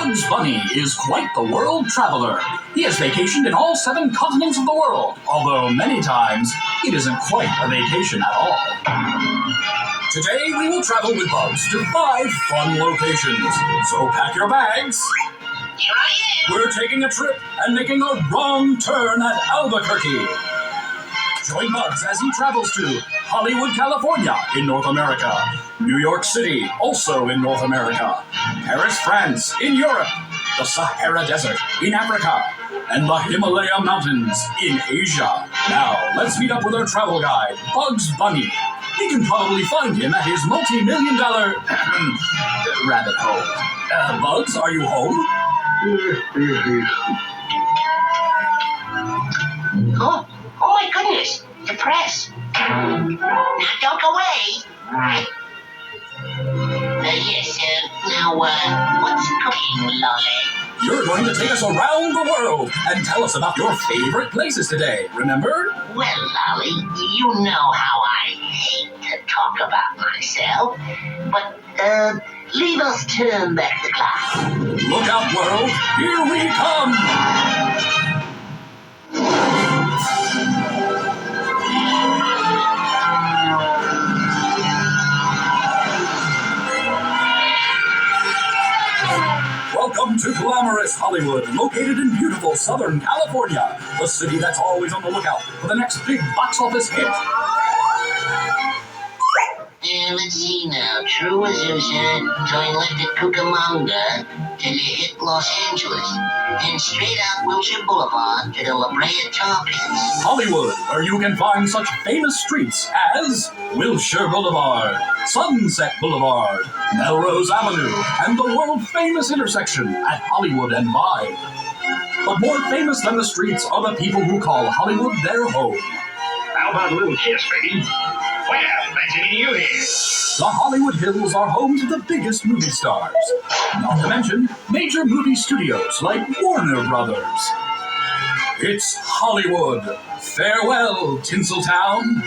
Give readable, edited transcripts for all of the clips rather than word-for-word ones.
Bugs Bunny is quite the world traveler. He has vacationed in all 7 continents of the world, although many times it isn't quite a vacation at all. Today we will travel with Bugs to 5 fun locations, so pack your bags. Here I am. We're taking a trip and making a wrong turn at Albuquerque. Join Bugs as he travels to Hollywood, California in North America, New York City, also in North America, Paris, France in Europe, the Sahara Desert in Africa, and the Himalaya Mountains in Asia. Now, let's meet up with our travel guide, Bugs Bunny. We can probably find him at his multi-million-dollar rabbit hole. Bugs, are you home? Oh my goodness, the press. Now don't go away. Yes, now, what's cooking, Lolly? You're going to take us around the world and tell us about your favorite places today, remember? Well, Lolly, you know how I hate to talk about myself, but, leave us turn back the clock. Look out, world, here we come! Welcome to glamorous Hollywood, located in beautiful Southern California, the city that's always on the lookout for the next big box office hit. Let's see now. True as you said, turn left at Cucamonga till you hit Los Angeles. Then straight out Wilshire Boulevard to the La Brea Tar Pits. Hollywood, where you can find such famous streets as Wilshire Boulevard, Sunset Boulevard, Melrose Avenue, and the world-famous intersection at Hollywood and Vine. But more famous than the streets are the people who call Hollywood their home. How about a little kiss, baby? Well, fancy meeting you here. The Hollywood Hills are home to the biggest movie stars. Not to mention major movie studios like Warner Brothers. It's Hollywood. Farewell, Tinseltown.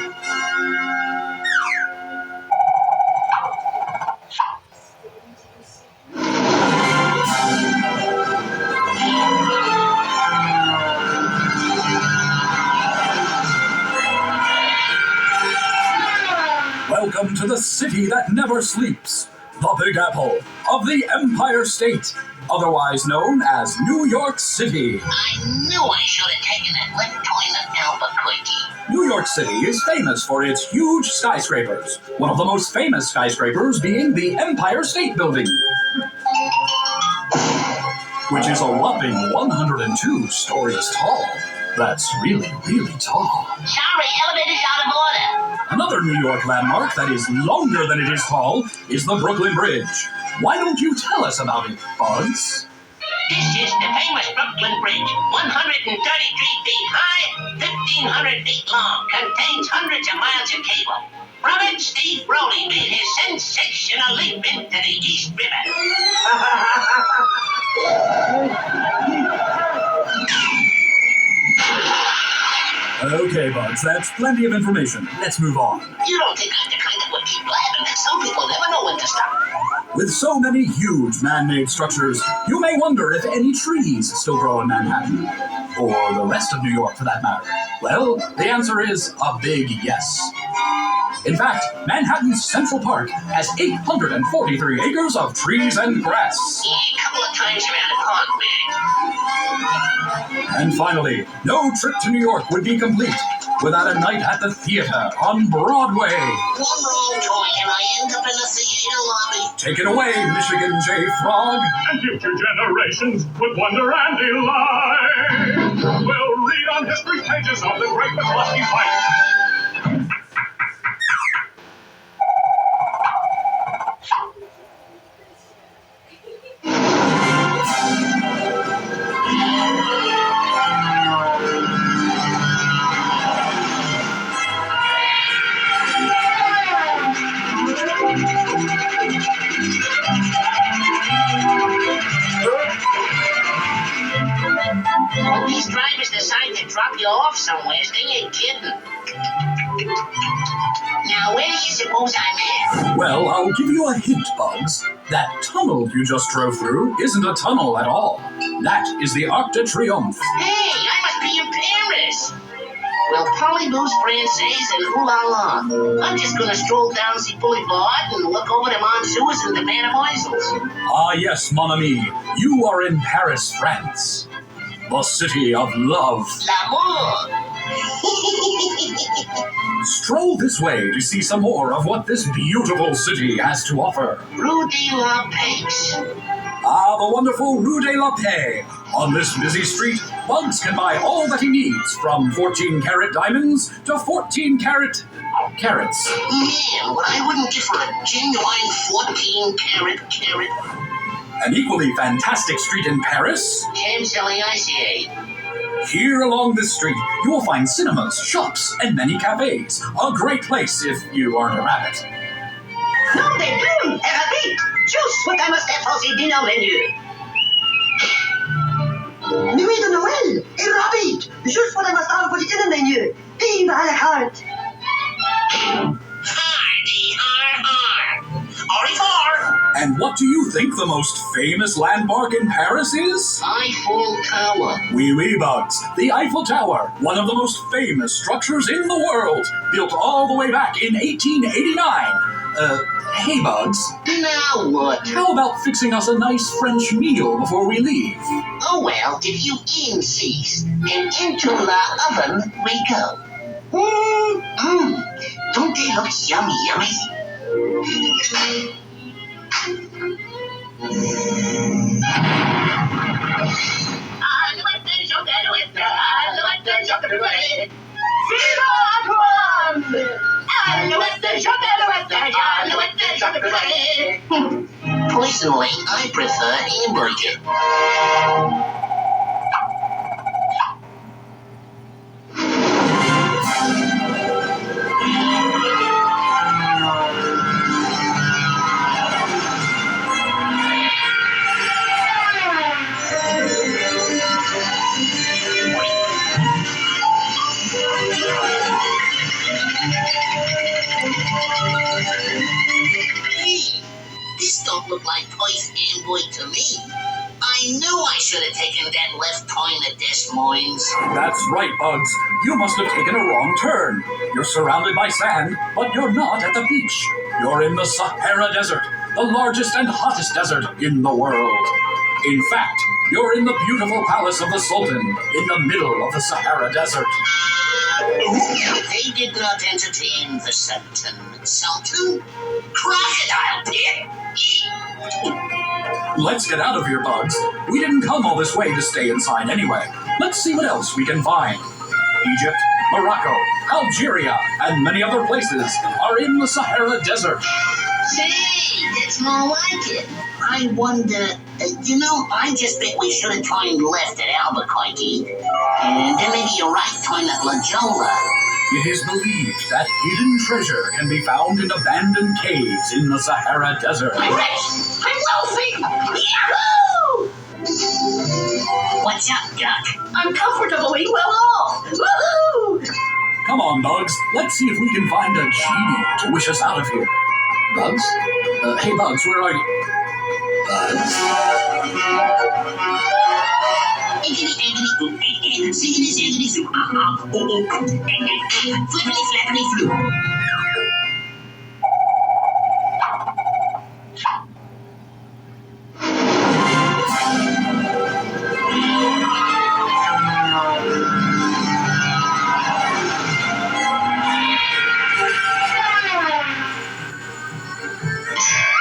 Welcome to the city that never sleeps, the Big Apple of the Empire State, otherwise known as New York City. I knew I should have taken that left turn at Albuquerque. New York City is famous for its huge skyscrapers, one of the most famous skyscrapers being the Empire State Building, which is a whopping 102 stories tall. That's really, really tall. Sorry, elevator's out of order. Another New York landmark that is longer than it is tall is the Brooklyn Bridge. Why don't you tell us about it, Bugs? This is the famous Brooklyn Bridge, 133 feet high, 1,500 feet long, contains hundreds of miles of cable. From it, Steve Brody made his sensational leap into the East River. Okay, Bugs, that's plenty of information. Let's move on. You don't think I'm the kind that would keep blabbing? Some people never know when to stop. With so many huge man-made structures, you may wonder if any trees still grow in Manhattan. Or the rest of New York, for that matter. Well, the answer is a big yes. In fact, Manhattan's Central Park has 843 acres of trees and grass. Yeah, a couple of times around the park, man. And finally, no trip to New York would be complete without a night at the theater on Broadway. One wrong turn and I end up in the theater lobby. Take it away, Michigan J. Frog. And future generations would wonder and delight. We'll read on history's pages of the great McCluskey fight. When these drivers decide to drop you off somewhere, they ain't kidding. Now, where do you suppose I'm at? Well, I'll give you a hint, Bugs. That tunnel you just drove through isn't a tunnel at all. That is the Arc de Triomphe. Hey, I must be in Paris. Well, parlez-vous français and ooh la la. I'm just gonna stroll down the boulevard and look over the Monceaux and the Mademoiselles. Ah, yes, mon ami. You are in Paris, France. The city of love. L'amour. Stroll this way to see some more of what this beautiful city has to offer. Rue de la Paix. Ah, the wonderful Rue de la Paix. On this busy street, Bugs can buy all that he needs, from 14-karat diamonds to 14-karat carrots. Man, what I wouldn't give for a genuine 14-karat. An equally fantastic street in Paris. Champs-Élysées. Here along this street, you will find cinemas, shops, and many cafes. A great place if you aren't a rabbit. Nom des plumes, rabbit! Just what I must have for the dinner menu. Nuit de Noël, et rabbit! Just what I must have for the dinner menu. Vive à la carte! Hardy, har. Au revoir. And what do you think the most famous landmark in Paris is? Eiffel Tower. Oui, Bugs. The Eiffel Tower, one of the most famous structures in the world, built all the way back in 1889. Hey, Bugs. Now what? How about fixing us a nice French meal before we leave? Oh well, if you insist. And into the oven we go. Don't they look yummy? Personally, I prefer hamburger. This don't look like Poise Amboy to me. I knew I should have taken that left turn at Des Moines. That's right, Bugs. You must have taken a wrong turn. You're surrounded by sand, but you're not at the beach. You're in the Sahara Desert, the largest and hottest desert in the world. In fact, you're in the beautiful palace of the Sultan, in the middle of the Sahara Desert. They did not entertain the Sultan. Sultan? Crocodile pit! Let's get out of here, Bugs. We didn't come all this way to stay inside anyway. Let's see what else we can find. Egypt, Morocco, Algeria, and many other places are in the Sahara Desert. Say, that's more like it. I wonder, I just think we should have turned left at Albuquerque. And then maybe a right turn at La Jolla. It is believed that hidden treasure can be found in abandoned caves in the Sahara Desert. I'm rich! I'm wealthy! Yahoo! What's up, Duck? I'm comfortably well off! Woohoo! Come on, Bugs. Let's see if we can find a genie to wish us out of here. Bugs? Hey, Bugs, where are you? Bugs? Flippity flappity flu.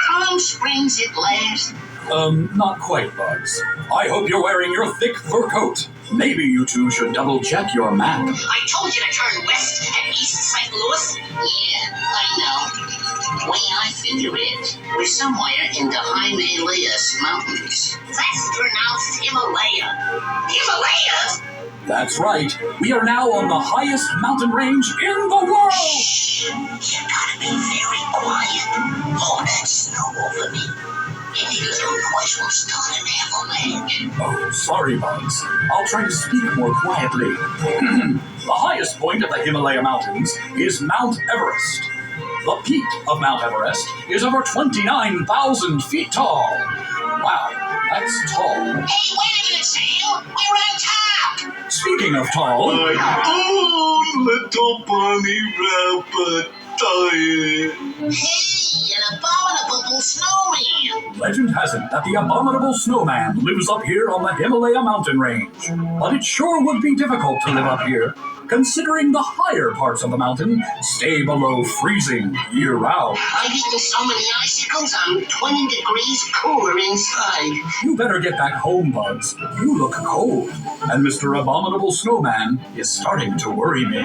Palm Springs at last. Not quite, Bugs. I hope you're wearing your thick fur coat. Maybe you two should double-check your map. I told you to turn west at East St. Louis. Yeah, I know. Way I figure it, we're somewhere in the Himalayas Mountains. That's pronounced Himalaya. Himalayas? That's right. We are now on the highest mountain range in the world! Shh! You gotta be very quiet. Oh, that snow over me. Any little noise will start an avalanche. Oh, sorry, Bugs. I'll try to speak more quietly. The highest point of the Himalaya Mountains is Mount Everest. The peak of Mount Everest is over 29,000 feet tall. Wow, that's tall. Hey, wait a minute, Sam. We're on top. Speaking of tall, My own little bunny rabbit diet. Hey, an abominable snowman. legend has it that the abominable snowman lives up here on the Himalaya mountain range. But it sure would be difficult to live up here, considering the higher parts of the mountain stay below freezing year-round. I've eaten so many icicles, I'm 20 degrees cooler inside. You better get back home, Bugs. You look cold, and Mr. Abominable Snowman is starting to worry me.